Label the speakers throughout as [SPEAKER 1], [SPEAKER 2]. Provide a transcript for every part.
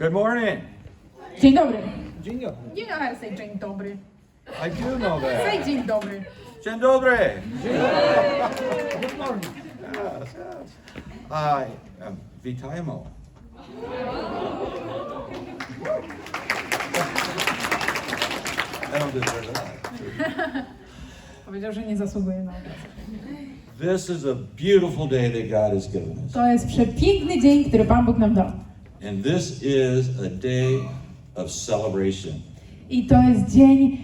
[SPEAKER 1] Good morning.
[SPEAKER 2] Dzień dobry.
[SPEAKER 1] Dzień dobry.
[SPEAKER 2] You know how to say dzień dobry.
[SPEAKER 1] I do know that.
[SPEAKER 2] Say dzień dobry.
[SPEAKER 1] Dzień dobry.
[SPEAKER 3] Good morning.
[SPEAKER 1] Yes, yes. Witajmo. I don't deserve that.
[SPEAKER 2] Powiedział, że nie zasługuje na to.
[SPEAKER 1] This is a beautiful day that God has given us.
[SPEAKER 2] To jest przepiękny dzień, który Pan Bóg nam dał.
[SPEAKER 1] And this is a day of celebration.
[SPEAKER 2] I to jest dzień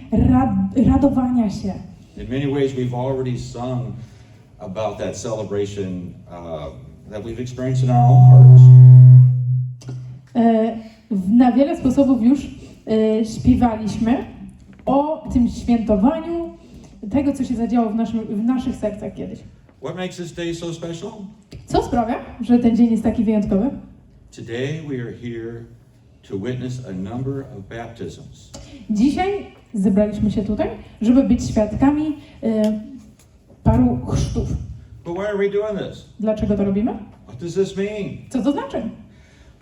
[SPEAKER 2] radowania się.
[SPEAKER 1] In many ways, we've already sung about that celebration that we've experienced in our own hearts.
[SPEAKER 2] Na wiele sposobów już śpiewaliśmy o tym świętowaniu tego, co się zadziało w naszych sercach kiedyś.
[SPEAKER 1] What makes this day so special?
[SPEAKER 2] Co sprawia, że ten dzień jest taki wyjątkowy?
[SPEAKER 1] Today we are here to witness a number of baptisms.
[SPEAKER 2] Dzisiaj zebraliśmy się tutaj, żeby być świadkami paru chrztów.
[SPEAKER 1] But why are we doing this?
[SPEAKER 2] Dlaczego to robimy?
[SPEAKER 1] What does this mean?
[SPEAKER 2] Co to znaczy?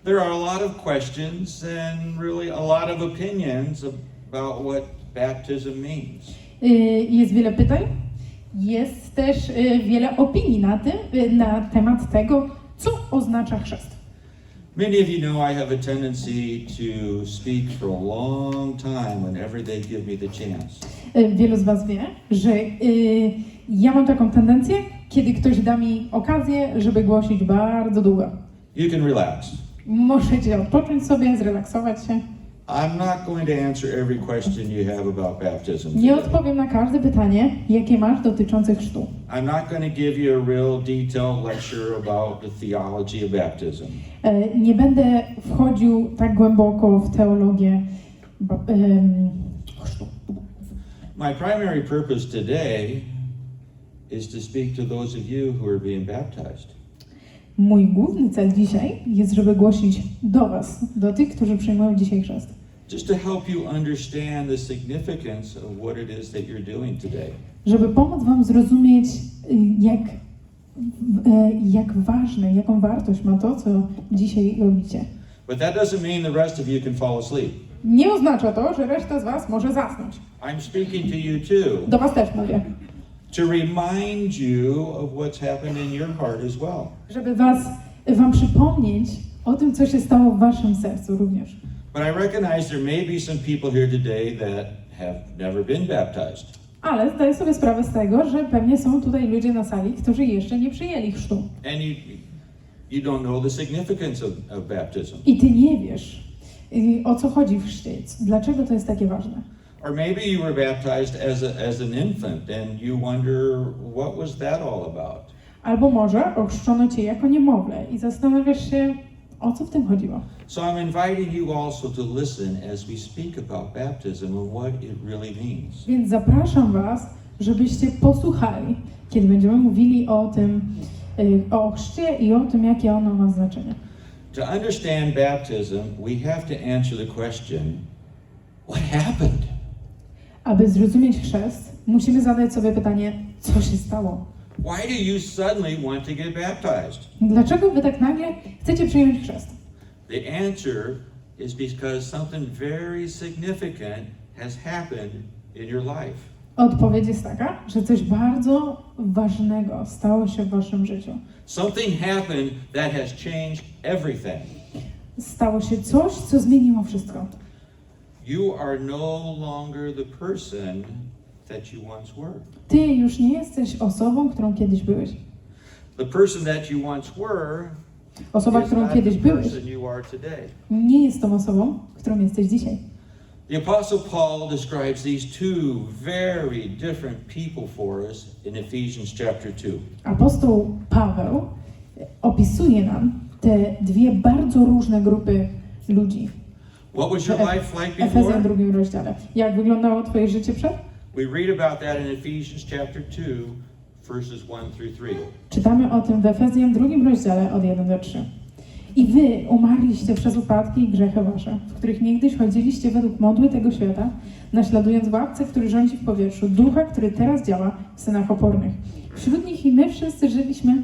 [SPEAKER 1] There are a lot of questions and really a lot of opinions about what baptism means.
[SPEAKER 2] Jest wiele pytań, jest też wiele opinii na temat tego, co oznacza chrzest.
[SPEAKER 1] Many of you know I have a tendency to speak for a long time whenever they give me the chance.
[SPEAKER 2] Wielu z Was wie, że ja mam taką tendencję, kiedy ktoś da mi okazję, żeby głosić bardzo długo.
[SPEAKER 1] You can relax.
[SPEAKER 2] Możecie odpocząć sobie, zrelaksować się.
[SPEAKER 1] I'm not going to answer every question you have about baptism
[SPEAKER 2] Nie
[SPEAKER 1] today.
[SPEAKER 2] odpowiem na każde pytanie, jakie masz dotyczące chrztu.
[SPEAKER 1] I'm not going to give you a real detailed lecture about the theology of baptism.
[SPEAKER 2] Nie będę wchodził tak głęboko w teologię chrztu.
[SPEAKER 1] My primary purpose today is to speak to those of you who are being baptized.
[SPEAKER 2] Mój główny cel dzisiaj jest, żeby głosić do Was, do tych, którzy przyjmują dzisiaj chrzest.
[SPEAKER 1] Just to help you understand the significance of what it is that you're doing today.
[SPEAKER 2] Żeby pomóc Wam zrozumieć, jak ważne, jaką wartość ma to, co dzisiaj robicie.
[SPEAKER 1] But that doesn't mean the rest of you can fall asleep.
[SPEAKER 2] Nie oznacza to, że reszta z Was może zasnąć.
[SPEAKER 1] I'm speaking to you too,
[SPEAKER 2] Do Was też mówię.
[SPEAKER 1] to remind you of what's happened in your heart as well.
[SPEAKER 2] Żeby Wam przypomnieć o tym, co się stało w Waszym sercu również.
[SPEAKER 1] But I recognize there may be some people here today that have never been baptized.
[SPEAKER 2] Ale zdaję sobie sprawę z tego, że pewnie są tutaj ludzie na sali, którzy jeszcze nie przyjęli chrztu.
[SPEAKER 1] And you don't know the significance of baptism.
[SPEAKER 2] I Ty nie wiesz, o co chodzi w chrzcie. Dlaczego to jest takie ważne?
[SPEAKER 1] Or maybe you were baptized as an infant and you wonder what was that all about.
[SPEAKER 2] Albo może ochrzczono Cię jako niemowlę i zastanawiasz się, o co w tym chodziło.
[SPEAKER 1] So I'm inviting you also to listen as we speak about baptism and what it really means.
[SPEAKER 2] Więc zapraszam Was, żebyście posłuchali, kiedy będziemy mówili o tym, o chrzcie i o tym, jakie ono ma znaczenie.
[SPEAKER 1] To understand baptism, we have to answer the question, what happened?
[SPEAKER 2] Aby zrozumieć chrzest, musimy zadać sobie pytanie, co się stało?
[SPEAKER 1] Why do you suddenly want to get baptized?
[SPEAKER 2] Dlaczego Wy tak nagle chcecie przyjąć chrzest?
[SPEAKER 1] The answer is because something very significant has happened in your life.
[SPEAKER 2] Odpowiedź jest taka, że coś bardzo ważnego stało się w Waszym życiu.
[SPEAKER 1] Something happened that has changed everything.
[SPEAKER 2] Stało się coś, co zmieniło wszystko.
[SPEAKER 1] You are no longer the person that you once were.
[SPEAKER 2] Ty już nie jesteś osobą, którą kiedyś byłeś.
[SPEAKER 1] The person that you once were
[SPEAKER 2] Osoba,
[SPEAKER 1] is
[SPEAKER 2] którą
[SPEAKER 1] not
[SPEAKER 2] kiedyś
[SPEAKER 1] the
[SPEAKER 2] byłeś,
[SPEAKER 1] person you are today.
[SPEAKER 2] nie jest tą osobą, którą jesteś dzisiaj.
[SPEAKER 1] The Apostle Paul describes these two very different people for us in Ephesians chapter 2.
[SPEAKER 2] Apostoł Paweł opisuje nam te dwie bardzo różne grupy ludzi.
[SPEAKER 1] What was your life like
[SPEAKER 2] Efezjan
[SPEAKER 1] before?
[SPEAKER 2] 2 rozdziale. Jak wyglądało Twoje życie przed?
[SPEAKER 1] We read about that in Ephesians chapter 2, verses 1 through 3.
[SPEAKER 2] Czytamy o tym w Efezjan 2 rozdziale od 1 do 3. I wy umarliście przez upadki i grzechy wasze, w których niegdyś chodziliście według modły tego świata, naśladując władcę, który rządzi w powietrzu, ducha, który teraz działa w synach opornych. Wśród nich i my wszyscy żyliśmy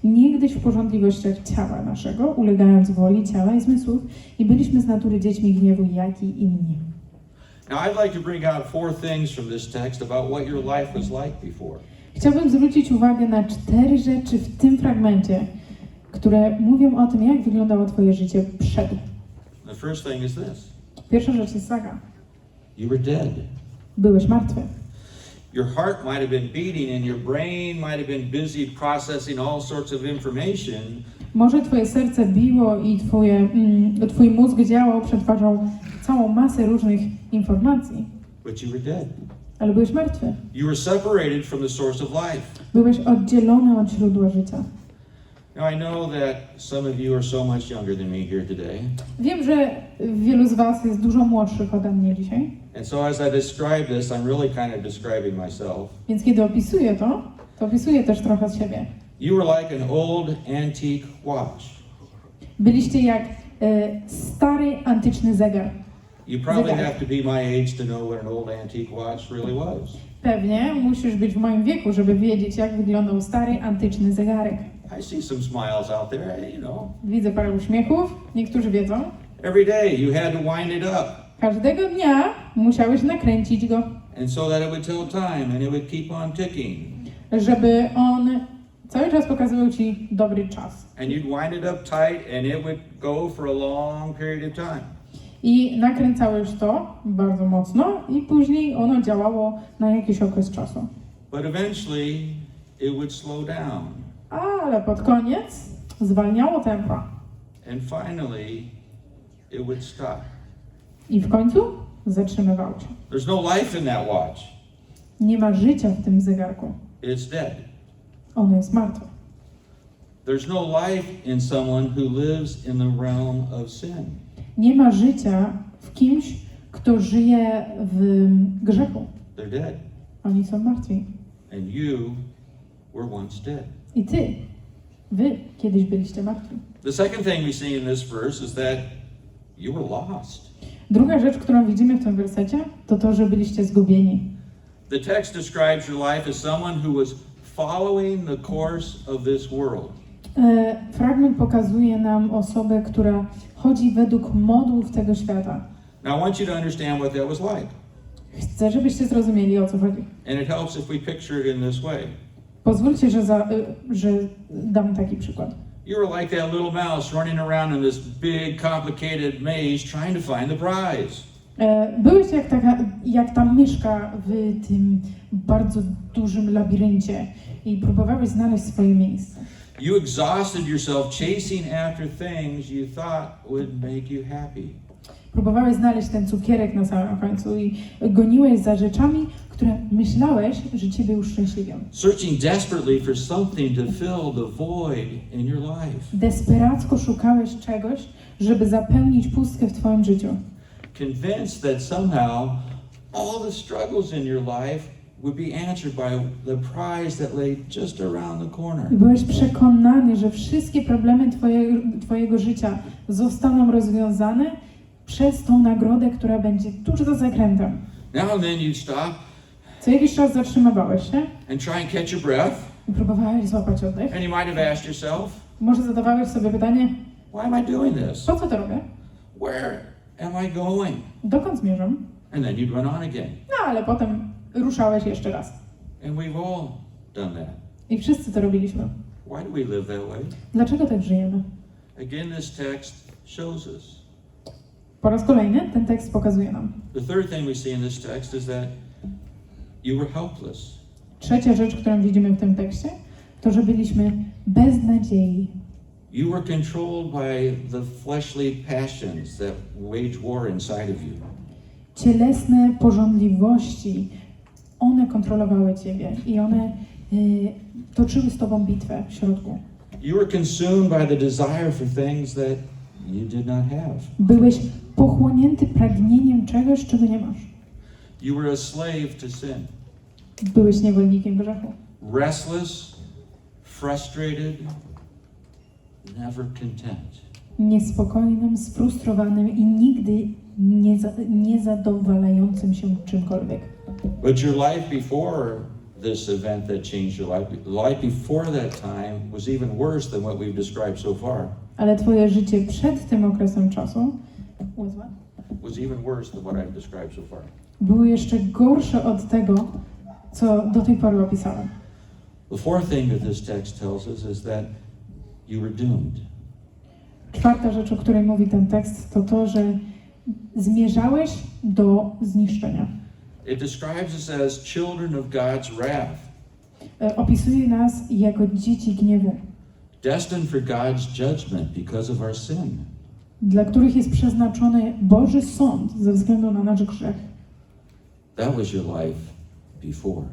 [SPEAKER 2] niegdyś w pożądliwościach ciała naszego, ulegając woli ciała i zmysłów, i byliśmy z natury dziećmi gniewu, jak i inni.
[SPEAKER 1] Now, I'd like to bring out 4 things from this text about what your life was like before.
[SPEAKER 2] Chciałbym zwrócić uwagę na 4 rzeczy w tym fragmencie, które mówią o tym, jak wyglądało Twoje życie przed.
[SPEAKER 1] The first thing is this.
[SPEAKER 2] Pierwsza rzecz jest taka.
[SPEAKER 1] You were dead.
[SPEAKER 2] Byłeś martwy.
[SPEAKER 1] Your heart might have been beating and your brain might have been busy processing all sorts of information.
[SPEAKER 2] Może Twoje serce biło i Twój mózg działał, przetwarzał całą masę różnych informacji,
[SPEAKER 1] But you were dead.
[SPEAKER 2] ale byłeś martwy.
[SPEAKER 1] You were separated from the source of life.
[SPEAKER 2] Byłeś oddzielony od źródła życia.
[SPEAKER 1] Now I know that some of you are so much younger than me here today.
[SPEAKER 2] Wiem, że wielu z Was jest dużo młodszych ode mnie dzisiaj,
[SPEAKER 1] And so as I describe this, I'm really kind of describing myself.
[SPEAKER 2] więc kiedy opisuję to opisuję też trochę z siebie.
[SPEAKER 1] You were like an old antique watch.
[SPEAKER 2] Byliście jak stary, antyczny zegar.
[SPEAKER 1] You probably
[SPEAKER 2] Zegarek.
[SPEAKER 1] have to be my age to know what an old antique watch really was.
[SPEAKER 2] Pewnie musisz być w moim wieku, żeby wiedzieć, jak wyglądał stary, antyczny zegarek.
[SPEAKER 1] I see some smiles out there, you know.
[SPEAKER 2] Widzę parę uśmiechów, niektórzy wiedzą.
[SPEAKER 1] Every day you had to wind it up.
[SPEAKER 2] Każdego dnia musiałeś nakręcić go,
[SPEAKER 1] And so that it would tell time and it would keep on ticking.
[SPEAKER 2] żeby on cały czas pokazywał Ci dobry czas.
[SPEAKER 1] And you'd wind it up tight and it would go for a long period of time.
[SPEAKER 2] I nakręcałeś to bardzo mocno i później ono działało na jakiś okres czasu.
[SPEAKER 1] But eventually it would slow down.
[SPEAKER 2] Ale pod koniec zwalniało tempo.
[SPEAKER 1] And finally it would stop.
[SPEAKER 2] I w końcu zatrzymywało się.
[SPEAKER 1] There's no life in that watch.
[SPEAKER 2] Nie ma życia w tym zegarku.
[SPEAKER 1] It's dead.
[SPEAKER 2] Ono jest martwe.
[SPEAKER 1] There's no life in someone who lives in the realm of sin.
[SPEAKER 2] Nie ma życia w kimś, kto żyje w grzechu.
[SPEAKER 1] They're dead.
[SPEAKER 2] Oni są martwi.
[SPEAKER 1] And you were once dead.
[SPEAKER 2] I wy kiedyś byliście martwi.
[SPEAKER 1] The second thing we see in this verse is that you were lost.
[SPEAKER 2] Druga rzecz, którą widzimy w tym wersecie, to to, że byliście zgubieni.
[SPEAKER 1] The text describes your life as someone who was following the course of this world.
[SPEAKER 2] Fragment pokazuje nam osobę, która chodzi według modułów tego świata.
[SPEAKER 1] Now I want you to understand what that was like.
[SPEAKER 2] Chcę, żebyście zrozumieli, o co chodzi.
[SPEAKER 1] And it helps if we picture it in this way.
[SPEAKER 2] Pozwólcie, że dam taki przykład.
[SPEAKER 1] You were like that little mouse running around in this big, complicated maze trying to find the prize.
[SPEAKER 2] Byłeś jak ta myszka w tym bardzo dużym labiryncie i próbowałeś znaleźć swoje miejsce.
[SPEAKER 1] You exhausted yourself chasing after things you thought would make you happy.
[SPEAKER 2] Próbowałeś znaleźć ten cukierek na samym końcu i goniłeś za rzeczami, które myślałeś, że Ciebie uszczęśliwią.
[SPEAKER 1] Searching desperately for something to fill the void in your life.
[SPEAKER 2] Desperacko szukałeś czegoś, żeby zapełnić pustkę w Twoim życiu.
[SPEAKER 1] Convinced that somehow all the struggles in your life would be answered by the prize that lay just around the corner.
[SPEAKER 2] I byłeś przekonany, że wszystkie problemy Twojego życia zostaną rozwiązane przez tą nagrodę, która będzie tuż za zakrętem.
[SPEAKER 1] Now and then you'd stop
[SPEAKER 2] Co jakiś czas zatrzymywałeś się
[SPEAKER 1] and try and catch your breath,
[SPEAKER 2] i próbowałeś złapać oddech.
[SPEAKER 1] and you might have asked yourself,
[SPEAKER 2] Może zadawałeś sobie pytanie,
[SPEAKER 1] why am I doing this?
[SPEAKER 2] po co to robię?
[SPEAKER 1] Where am I going?
[SPEAKER 2] Dokąd zmierzam?
[SPEAKER 1] And then you'd run on again.
[SPEAKER 2] No ale potem ruszałeś jeszcze raz.
[SPEAKER 1] And we've all done that.
[SPEAKER 2] I wszyscy to robiliśmy.
[SPEAKER 1] Why do we live that way?
[SPEAKER 2] Dlaczego tak żyjemy?
[SPEAKER 1] Again, this text shows us.
[SPEAKER 2] Po raz kolejny ten tekst pokazuje nam.
[SPEAKER 1] The third thing we see in this text is that you were helpless.
[SPEAKER 2] Trzecia rzecz, którą widzimy w tym tekście, to że byliśmy bez nadziei.
[SPEAKER 1] You were controlled by the fleshly passions that wage war inside of you.
[SPEAKER 2] Cielesne pożądliwości, one kontrolowały Ciebie i one toczyły z Tobą bitwę w środku.
[SPEAKER 1] You were consumed by the desire for things that you did not have.
[SPEAKER 2] Byłeś pochłonięty pragnieniem czegoś, czego nie masz.
[SPEAKER 1] You were a slave to sin.
[SPEAKER 2] Byłeś niewolnikiem grzechu.
[SPEAKER 1] Restless, frustrated, never content.
[SPEAKER 2] Niespokojnym, sfrustrowanym i nigdy niezadowalającym się czymkolwiek.
[SPEAKER 1] But your life before this event that changed your life. The life before that time was even worse than what we've described so far.
[SPEAKER 2] Ale twoje życie przed tym okresem czasu
[SPEAKER 1] Was even worse than what I've described so far.
[SPEAKER 2] było jeszcze gorsze od tego, co do tej pory opisałem.
[SPEAKER 1] The fourth thing that this text tells us is that you were doomed.
[SPEAKER 2] Czwarta rzecz, o której mówi ten tekst, to to, że zmierzałeś do zniszczenia.
[SPEAKER 1] It describes us as children of God's wrath,
[SPEAKER 2] Opisuje nas jako dzieci gniewu,
[SPEAKER 1] destined for God's judgment because of our sin.
[SPEAKER 2] dla których jest przeznaczony Boży sąd ze względu na nasz grzech.
[SPEAKER 1] That was your life before.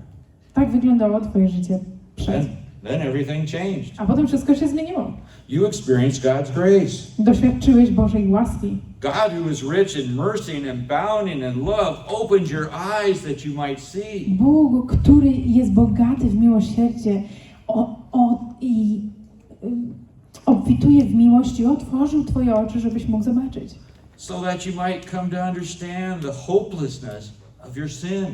[SPEAKER 2] Tak wyglądało twoje życie przed.
[SPEAKER 1] Then everything changed.
[SPEAKER 2] A potem wszystko się zmieniło.
[SPEAKER 1] You experienced God's grace.
[SPEAKER 2] Doświadczyłeś Bożej łaski.
[SPEAKER 1] God, who is rich in mercy and abounding in love, opened your eyes that you might see.
[SPEAKER 2] Bóg, który jest bogaty w miłosierdzie i obfituje w miłości, otworzył twoje oczy, żebyś mógł zobaczyć.
[SPEAKER 1] So that you might come to understand the hopelessness of your sin.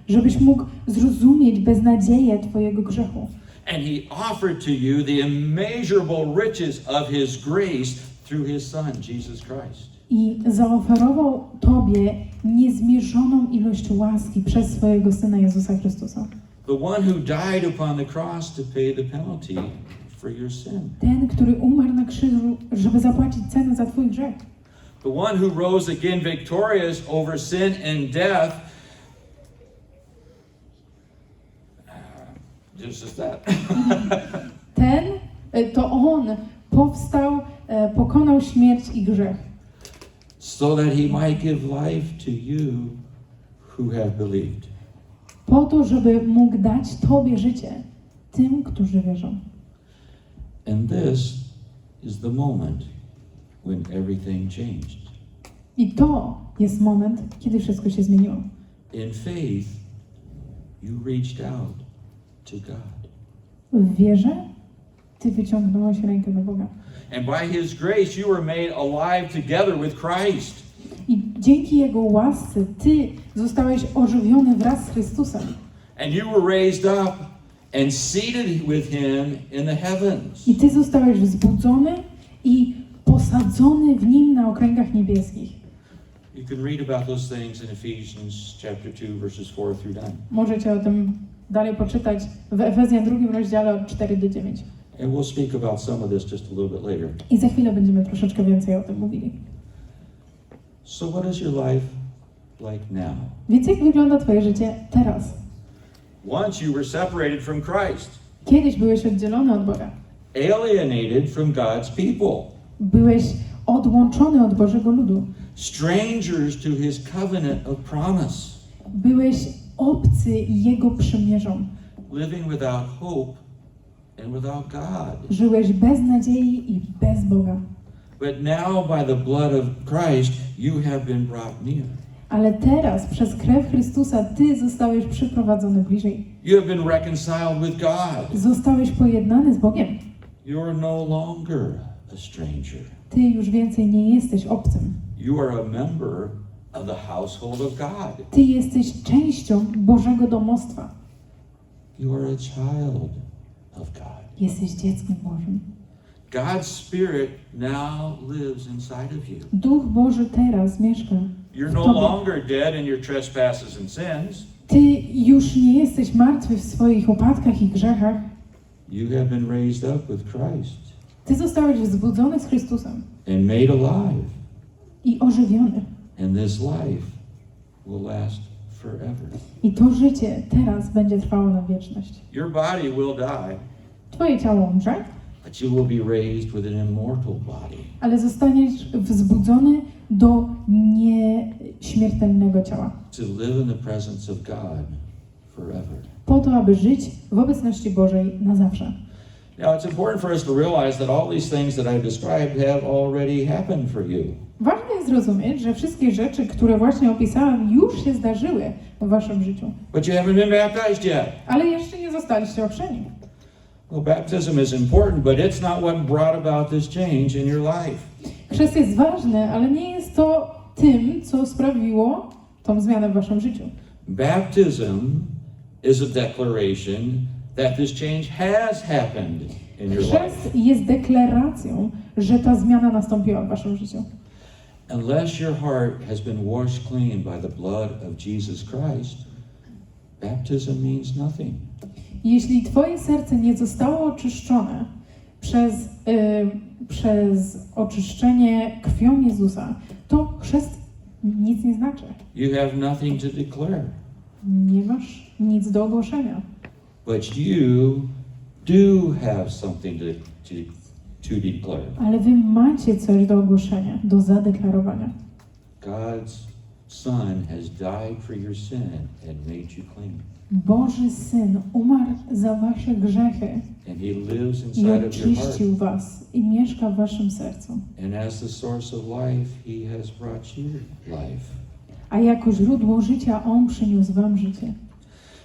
[SPEAKER 2] Żebyś mógł zrozumieć beznadzieję twojego grzechu.
[SPEAKER 1] And he offered to you the immeasurable riches of his grace through his Son, Jesus Christ.
[SPEAKER 2] I zaoferował tobie niezmierzoną ilość łaski przez swojego Syna Jezusa Chrystusa.
[SPEAKER 1] The one who died upon the cross to pay the penalty for your sin.
[SPEAKER 2] Ten, który umarł na krzyżu, żeby zapłacić cenę za twój grzech.
[SPEAKER 1] The one who rose again victorious over sin and death. Just as that.
[SPEAKER 2] To On powstał, pokonał śmierć i grzech.
[SPEAKER 1] So that he might give life to you who have believed.
[SPEAKER 2] Po to, żeby mógł dać tobie życie, tym, którzy wierzą.
[SPEAKER 1] And this is the moment when everything changed.
[SPEAKER 2] I to jest moment, kiedy wszystko się zmieniło.
[SPEAKER 1] In faith, you reached out to God.
[SPEAKER 2] W wierze ty wyciągnąłeś rękę do Boga.
[SPEAKER 1] And by his grace, you were made alive together with Christ.
[SPEAKER 2] I dzięki Jego łasce ty zostałeś ożywiony wraz z Chrystusem.
[SPEAKER 1] And you were raised up and seated with him in the heavens.
[SPEAKER 2] I ty zostałeś wzbudzony i posadzony w Nim na okręgach niebieskich.
[SPEAKER 1] You can read about those things in Ephesians chapter 2 verses 4 through 9.
[SPEAKER 2] Możecie o tym dalej poczytać w Efezjan 2 rozdziale od 4 do 9.
[SPEAKER 1] And we'll speak about some of this just a little bit later.
[SPEAKER 2] I za chwilę będziemy troszeczkę więcej o tym mówili.
[SPEAKER 1] So what is your life like now?
[SPEAKER 2] Więc jak wygląda twoje życie teraz?
[SPEAKER 1] Once you were separated from Christ,
[SPEAKER 2] Kiedyś byłeś oddzielony od Boga.
[SPEAKER 1] alienated from God's people,
[SPEAKER 2] Byłeś odłączony od Bożego ludu.
[SPEAKER 1] strangers to his covenant of promise,
[SPEAKER 2] Byłeś obcy Jego przymierzom.
[SPEAKER 1] living without hope and without God.
[SPEAKER 2] Żyłeś bez nadziei i bez Boga.
[SPEAKER 1] But now by the blood of Christ, you have been brought near.
[SPEAKER 2] Ale teraz przez krew Chrystusa ty zostałeś przyprowadzony bliżej.
[SPEAKER 1] You have been reconciled with God.
[SPEAKER 2] Zostałeś pojednany z Bogiem.
[SPEAKER 1] You are no longer a stranger.
[SPEAKER 2] Ty już więcej nie jesteś obcym.
[SPEAKER 1] You are a member of the household of God.
[SPEAKER 2] Ty jesteś częścią Bożego domostwa.
[SPEAKER 1] You are a child of God.
[SPEAKER 2] Jesteś dzieckiem Bożym.
[SPEAKER 1] God's Spirit now lives inside of you.
[SPEAKER 2] Duch Boży teraz mieszka
[SPEAKER 1] You're
[SPEAKER 2] w
[SPEAKER 1] no
[SPEAKER 2] tobie.
[SPEAKER 1] longer dead in your trespasses and sins.
[SPEAKER 2] Ty już nie jesteś martwy w swoich upadkach i grzechach.
[SPEAKER 1] You have been raised up with Christ
[SPEAKER 2] Ty zostałeś wzbudzony z Chrystusem
[SPEAKER 1] and made alive.
[SPEAKER 2] i ożywiony.
[SPEAKER 1] And this life will last forever.
[SPEAKER 2] I to życie teraz będzie trwało na wieczność.
[SPEAKER 1] Your body will die,
[SPEAKER 2] Twoje ciało umrze,
[SPEAKER 1] but you will be raised with an immortal body.
[SPEAKER 2] ale zostaniesz wzbudzony do nieśmiertelnego ciała.
[SPEAKER 1] To live in the presence of God forever.
[SPEAKER 2] Po to, aby żyć w obecności Bożej na zawsze.
[SPEAKER 1] Now it's important for us to realize that all these things that I've described have already happened for you.
[SPEAKER 2] Ważne jest zrozumieć, że wszystkie rzeczy, które właśnie opisałem, już się zdarzyły w waszym życiu.
[SPEAKER 1] But you haven't been baptized yet.
[SPEAKER 2] Ale jeszcze nie zostaliście ochrzczeni.
[SPEAKER 1] Well, baptism is important, but it's not what brought about this change in your life.
[SPEAKER 2] Chrzest jest ważny, ale nie jest to tym, co sprawiło tą zmianę w waszym życiu.
[SPEAKER 1] Baptism is a declaration that this change has happened in your life.
[SPEAKER 2] Chrzest jest deklaracją, że ta zmiana nastąpiła w waszym życiu.
[SPEAKER 1] Unless your heart has been washed clean by the blood of Jesus Christ, baptism means nothing.
[SPEAKER 2] Jeśli twoje serce nie zostało oczyszczone przez oczyszczenie krwią Jezusa, to chrzest nic nie znaczy.
[SPEAKER 1] You have nothing to declare.
[SPEAKER 2] Nie masz nic do ogłoszenia.
[SPEAKER 1] But you do have something to declare.
[SPEAKER 2] Ale wy macie coś do ogłoszenia, do zadeklarowania.
[SPEAKER 1] God's Son has died for your sin and made you clean.
[SPEAKER 2] Boży Syn umarł za wasze grzechy
[SPEAKER 1] And He lives
[SPEAKER 2] i
[SPEAKER 1] inside of your heart.
[SPEAKER 2] oczyścił was i mieszka w waszym sercu.
[SPEAKER 1] And as the source of life, He has brought you life.
[SPEAKER 2] A jako źródło życia On przyniósł wam życie.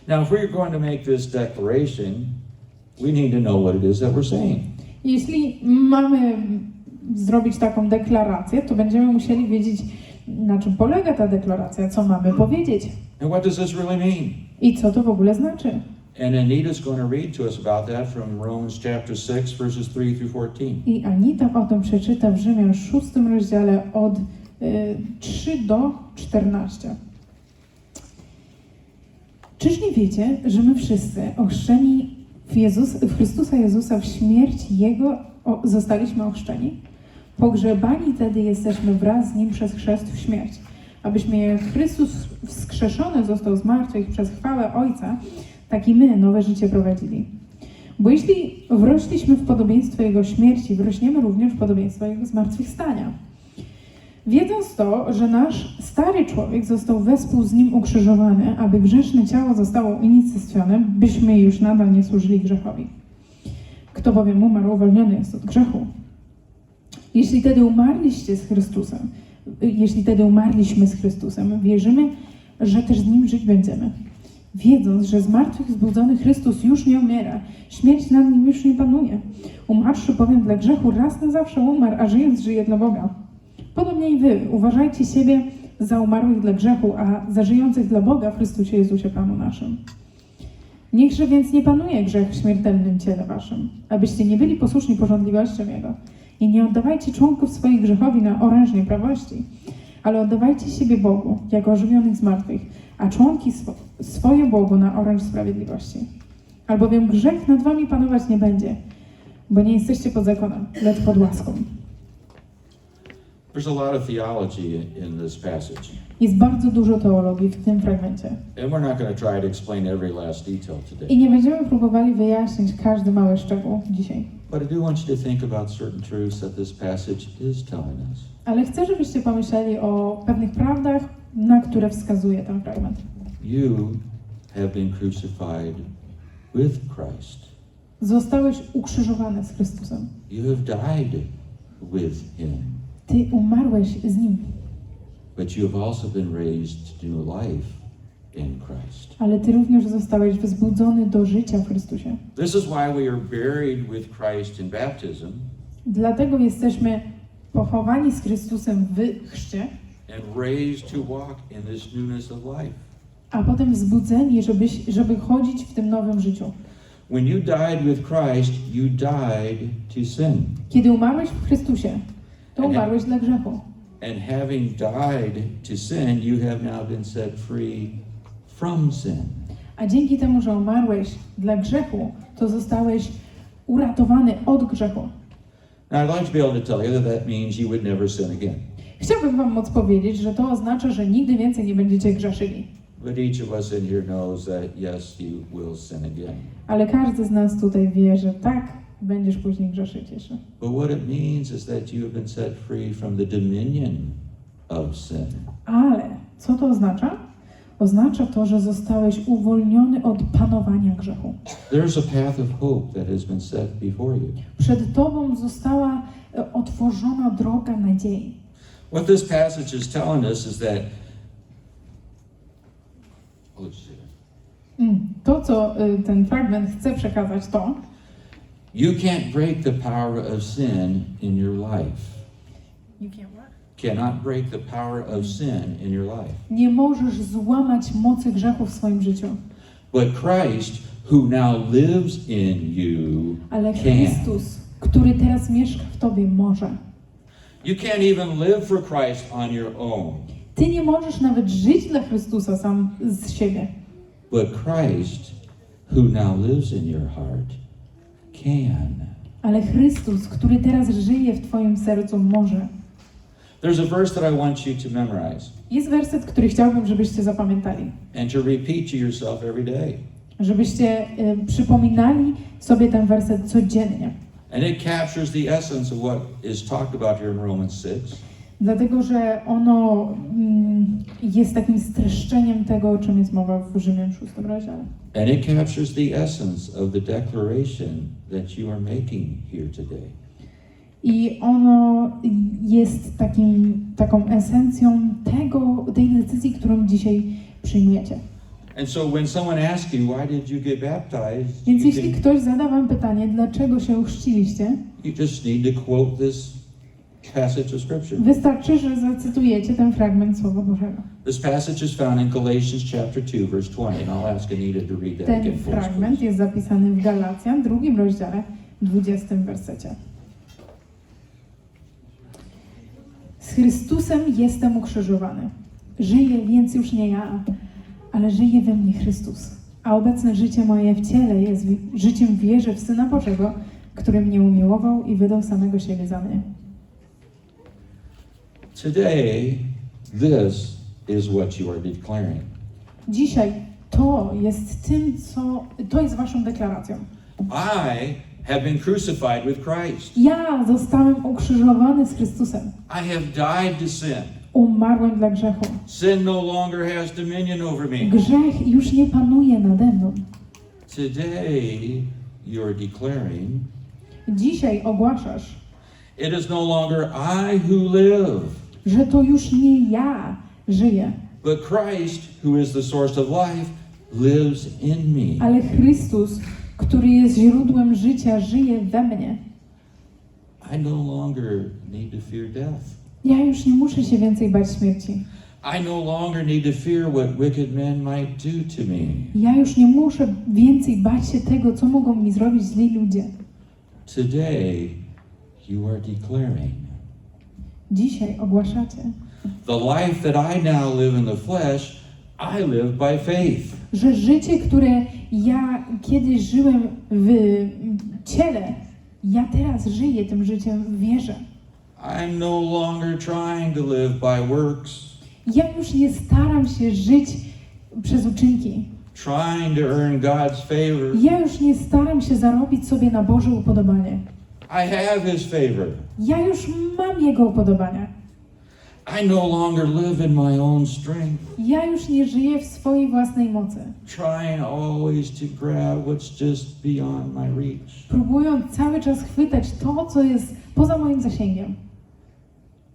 [SPEAKER 1] Now, if we're going to make this declaration, we need to know what it is that we're saying.
[SPEAKER 2] Jeśli mamy zrobić taką deklarację, to będziemy musieli wiedzieć, na czym polega ta deklaracja, co mamy powiedzieć
[SPEAKER 1] And what does this really mean?
[SPEAKER 2] i co to w ogóle znaczy.
[SPEAKER 1] And Anita's going to read to us about that from Romans chapter 6, verses 3 through 14.
[SPEAKER 2] I Anita o tym przeczyta w Rzymian 6 rozdziale od 3 do 14. Czyż nie wiecie, że my wszyscy ochrzczeni w Chrystusa Jezusa w śmierć Jego zostaliśmy ochrzczeni? Pogrzebani tedy jesteśmy wraz z Nim przez chrzest w śmierć, abyśmy jak Chrystus wskrzeszony został z martwych przez chwałę Ojca, tak i my nowe życie prowadzili. Bo jeśli wrośliśmy w podobieństwo Jego śmierci, wrośniemy również w podobieństwo Jego zmartwychwstania. Wiedząc to, że nasz stary człowiek został wespół z Nim ukrzyżowany, aby grzeszne ciało zostało unicestwione, byśmy już nadal nie służyli grzechowi. Kto bowiem umarł, uwolniony jest od grzechu. Jeśli tedy umarliśmy z Chrystusem, wierzymy, że też z Nim żyć będziemy. Wiedząc, że z martwych zbudzony Chrystus już nie umiera, śmierć nad Nim już nie panuje. Umarłszy bowiem dla grzechu raz na zawsze umarł, a żyjąc żyje dla Boga. Podobnie i wy, uważajcie siebie za umarłych dla grzechu, a za żyjących dla Boga w Chrystusie Jezusie Panu naszym. Niechże więc nie panuje grzech w śmiertelnym ciele waszym, abyście nie byli posłuszni pożądliwościom Jego. I nie oddawajcie członków swoich grzechowi na oręż nieprawości, ale oddawajcie siebie Bogu, jako ożywionych z martwych, a członki swoje Bogu na oręż sprawiedliwości. Albowiem grzech nad wami panować nie będzie, bo nie jesteście pod zakonem, lecz pod łaską.
[SPEAKER 1] There's a lot of theology in this passage.
[SPEAKER 2] Jest bardzo dużo teologii w tym fragmencie.
[SPEAKER 1] And we're not going to try to explain every last detail today.
[SPEAKER 2] I nie będziemy próbowali wyjaśnić każdy mały szczegół dzisiaj.
[SPEAKER 1] But I do want you to think about certain truths that this passage is telling us.
[SPEAKER 2] Ale chcę, żebyście pomyśleli o pewnych prawdach, na które wskazuje ten fragment.
[SPEAKER 1] You have been crucified with Christ.
[SPEAKER 2] Zostałeś ukrzyżowany z Chrystusem.
[SPEAKER 1] You have died with Him.
[SPEAKER 2] Ty umarłeś z Nim.
[SPEAKER 1] But you have also been raised to new life in Christ.
[SPEAKER 2] Ale Ty również zostałeś wzbudzony do życia w Chrystusie.
[SPEAKER 1] This is why we are buried with Christ in baptism.
[SPEAKER 2] Dlatego jesteśmy pochowani z Chrystusem w chrzcie,
[SPEAKER 1] And raised to walk in this newness of life.
[SPEAKER 2] a potem wzbudzeni, żeby chodzić w tym nowym życiu.
[SPEAKER 1] When you died with Christ, you died to sin.
[SPEAKER 2] Kiedy umarłeś w Chrystusie, to umarłeś dla grzechu.
[SPEAKER 1] And having died to sin, you have now been set free from sin.
[SPEAKER 2] A dzięki temu, że umarłeś dla grzechu, to zostałeś uratowany od grzechu.
[SPEAKER 1] Now, I'd like to be able to tell you that means you would never sin again.
[SPEAKER 2] Chciałbym wam móc powiedzieć, że to oznacza, że nigdy więcej nie będziecie grzeszyli.
[SPEAKER 1] But each of us in here knows that yes, you will sin again.
[SPEAKER 2] Ale każdy z nas tutaj wie, że tak, będziesz później grzeszyć jeszcze.
[SPEAKER 1] But what it means is that you have been set free from the dominion of sin.
[SPEAKER 2] Ale co to oznacza? Oznacza to, że zostałeś uwolniony od panowania grzechu.
[SPEAKER 1] There's a path of hope that has been set before you.
[SPEAKER 2] Przed tobą została otworzona droga nadziei.
[SPEAKER 1] What this passage is telling us is that
[SPEAKER 2] To, co ten fragment chce przekazać, to
[SPEAKER 1] you can't break the power of sin in your life. Cannot break the power of sin in your life.
[SPEAKER 2] nie możesz złamać mocy grzechu w swoim życiu.
[SPEAKER 1] But Christ, who now lives in you,
[SPEAKER 2] Ale
[SPEAKER 1] can.
[SPEAKER 2] Chrystus, który teraz mieszka w tobie, może.
[SPEAKER 1] You can't even live for Christ on your own.
[SPEAKER 2] Ty nie możesz nawet żyć dla Chrystusa sam z siebie.
[SPEAKER 1] But Christ, who now lives in your heart, can.
[SPEAKER 2] Ale Chrystus, który teraz żyje w twoim sercu, może.
[SPEAKER 1] There's a verse that I want you to memorize
[SPEAKER 2] Jest werset, który chciałbym, żebyście zapamiętali.
[SPEAKER 1] and to repeat to yourself every day.
[SPEAKER 2] Żebyście przypominali sobie ten werset codziennie.
[SPEAKER 1] And it captures the essence of what is talked about here in Romans 6.
[SPEAKER 2] Dlatego, że ono jest takim streszczeniem tego, o czym jest mowa w Rzymian 6 rozdziale.
[SPEAKER 1] And it captures the essence of the declaration that you are making here today.
[SPEAKER 2] I ono jest taką esencją tej decyzji, którą dzisiaj przyjmujecie.
[SPEAKER 1] And so when someone asks you, why did you get baptized?
[SPEAKER 2] Więc
[SPEAKER 1] You,
[SPEAKER 2] jeśli ktoś zada wam pytanie, dlaczego się chrzciliście,
[SPEAKER 1] you just need to quote this passage of Scripture.
[SPEAKER 2] wystarczy, że zacytujecie ten fragment Słowa Bożego.
[SPEAKER 1] This passage is found in Galatians chapter 2, verse 20, and I'll ask Anita to read that
[SPEAKER 2] Ten
[SPEAKER 1] again for us,
[SPEAKER 2] fragment
[SPEAKER 1] please.
[SPEAKER 2] jest zapisany w Galacjan, 2 rozdziale, 20 wersecie. Z Chrystusem jestem ukrzyżowany. Żyję więc już nie ja, ale żyje we mnie Chrystus. A obecne życie moje w ciele jest życiem w wierze w Syna Bożego, który mnie umiłował i wydał samego siebie za mnie.
[SPEAKER 1] Today, this is what you are declaring.
[SPEAKER 2] Dzisiaj to jest to jest waszą deklaracją.
[SPEAKER 1] I have been crucified with Christ.
[SPEAKER 2] Ja zostałem ukrzyżowany z Chrystusem.
[SPEAKER 1] I have died to sin.
[SPEAKER 2] Umarłem dla grzechu.
[SPEAKER 1] Sin no longer has dominion over me.
[SPEAKER 2] Grzech już nie panuje nade mną.
[SPEAKER 1] Today, you are declaring,
[SPEAKER 2] Dzisiaj ogłaszasz,
[SPEAKER 1] it is no longer I who live,
[SPEAKER 2] że to już nie ja żyję,
[SPEAKER 1] but Christ, who is the source of life, lives in me.
[SPEAKER 2] ale Chrystus, który jest źródłem życia, żyje we mnie.
[SPEAKER 1] I no longer need to fear death.
[SPEAKER 2] Ja już nie muszę się więcej bać śmierci.
[SPEAKER 1] I no longer need to fear what wicked men might do to me.
[SPEAKER 2] Ja już nie muszę więcej bać się tego, co mogą mi zrobić źli ludzie.
[SPEAKER 1] Today, you are declaring,
[SPEAKER 2] Dzisiaj ogłaszacie,
[SPEAKER 1] the life that I now live in the flesh, I live by faith.
[SPEAKER 2] że życie, które ja kiedyś żyłem w ciele, ja teraz żyję tym życiem w wierze.
[SPEAKER 1] I'm no longer trying to live by works,
[SPEAKER 2] Ja już nie staram się żyć przez uczynki.
[SPEAKER 1] trying to earn God's favor.
[SPEAKER 2] Ja już nie staram się zarobić sobie na Boże upodobanie.
[SPEAKER 1] I have His favor.
[SPEAKER 2] Ja już mam Jego upodobania.
[SPEAKER 1] I no longer live in my own strength,
[SPEAKER 2] Ja już nie żyję w swojej własnej mocy,
[SPEAKER 1] trying always to grab what's just beyond my reach.
[SPEAKER 2] próbując cały czas chwytać to, co jest poza moim zasięgiem.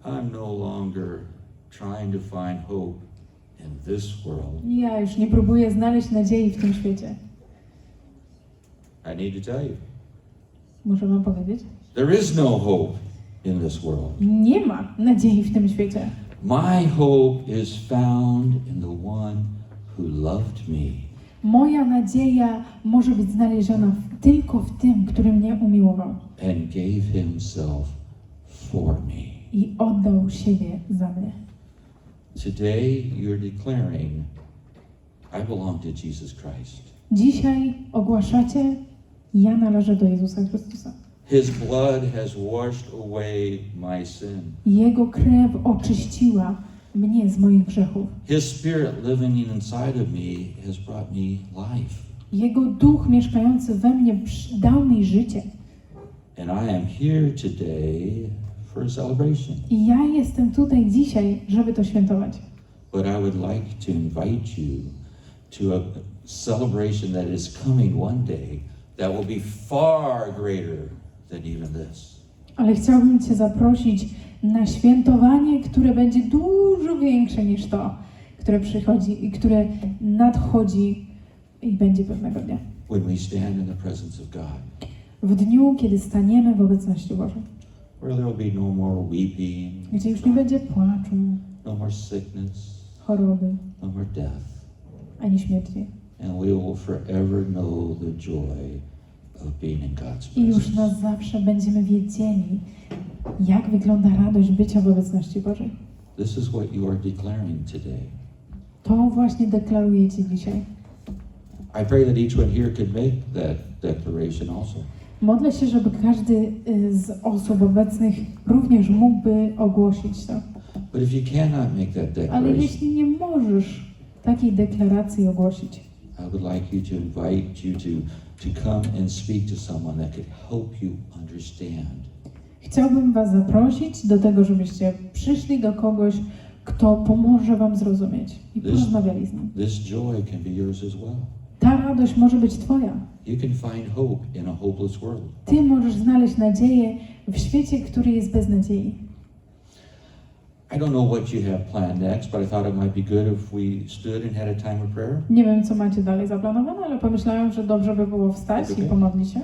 [SPEAKER 1] I'm no longer trying to find hope in this world.
[SPEAKER 2] Ja już nie próbuję znaleźć nadziei w tym świecie.
[SPEAKER 1] I need to tell you,
[SPEAKER 2] Muszę wam powiedzieć,
[SPEAKER 1] there is no hope in this world.
[SPEAKER 2] nie ma nadziei w tym świecie.
[SPEAKER 1] My hope is found in the one who loved me
[SPEAKER 2] Moja nadzieja może być znaleziona tylko w tym, który mnie umiłował
[SPEAKER 1] and gave himself for me.
[SPEAKER 2] i oddał siebie za mnie.
[SPEAKER 1] Today you're declaring, I belong to Jesus Christ.
[SPEAKER 2] Dzisiaj ogłaszacie, ja należę do Jezusa Chrystusa.
[SPEAKER 1] His blood has washed away my sin.
[SPEAKER 2] Jego krew oczyściła mnie z moich grzechów.
[SPEAKER 1] His spirit living inside of me has brought me life.
[SPEAKER 2] Jego duch mieszkający we mnie dał mi życie.
[SPEAKER 1] And I am here today for a celebration.
[SPEAKER 2] I ja jestem tutaj dzisiaj, żeby to świętować.
[SPEAKER 1] But I would like to invite you to a celebration that is coming one day that will be far greater than even this.
[SPEAKER 2] Ale chciałbym Cię zaprosić na świętowanie, które będzie dużo większe niż to, które przychodzi i które nadchodzi i będzie pewnego dnia.
[SPEAKER 1] When we stand in the presence of God.
[SPEAKER 2] W dniu, kiedy staniemy w obecności Bożej.
[SPEAKER 1] Where there will be no more weeping,
[SPEAKER 2] Gdzie już nie będzie płaczu,
[SPEAKER 1] no more sickness,
[SPEAKER 2] choroby,
[SPEAKER 1] no more death.
[SPEAKER 2] ani śmierci.
[SPEAKER 1] and we will forever know the joy of being in God's
[SPEAKER 2] I już
[SPEAKER 1] presence.
[SPEAKER 2] na zawsze będziemy wiedzieli, jak wygląda radość bycia w obecności Bożej.
[SPEAKER 1] This is what you are declaring today.
[SPEAKER 2] To właśnie deklarujecie dzisiaj.
[SPEAKER 1] I pray that each one here could make that declaration also.
[SPEAKER 2] Modlę się, żeby każdy z osób obecnych również mógłby ogłosić to.
[SPEAKER 1] But if you cannot make that
[SPEAKER 2] Ale
[SPEAKER 1] declaration,
[SPEAKER 2] jeśli nie możesz takiej deklaracji ogłosić,
[SPEAKER 1] I would like you to invite you to come and speak to someone that could help you understand.
[SPEAKER 2] chciałbym Was zaprosić do tego, żebyście przyszli do kogoś, kto pomoże Wam zrozumieć i porozmawiali z nim.
[SPEAKER 1] This joy can be yours as well.
[SPEAKER 2] Ta radość może być Twoja.
[SPEAKER 1] You can find hope in a hopeless world.
[SPEAKER 2] Ty możesz znaleźć nadzieję w świecie, który jest bez nadziei.
[SPEAKER 1] I don't know what you have planned next, but I thought it might be good if we stood and had a time of prayer.
[SPEAKER 2] Nie wiem, co macie dalej zaplanowane, ale pomyślałem, że dobrze by było wstać i pomodlić się.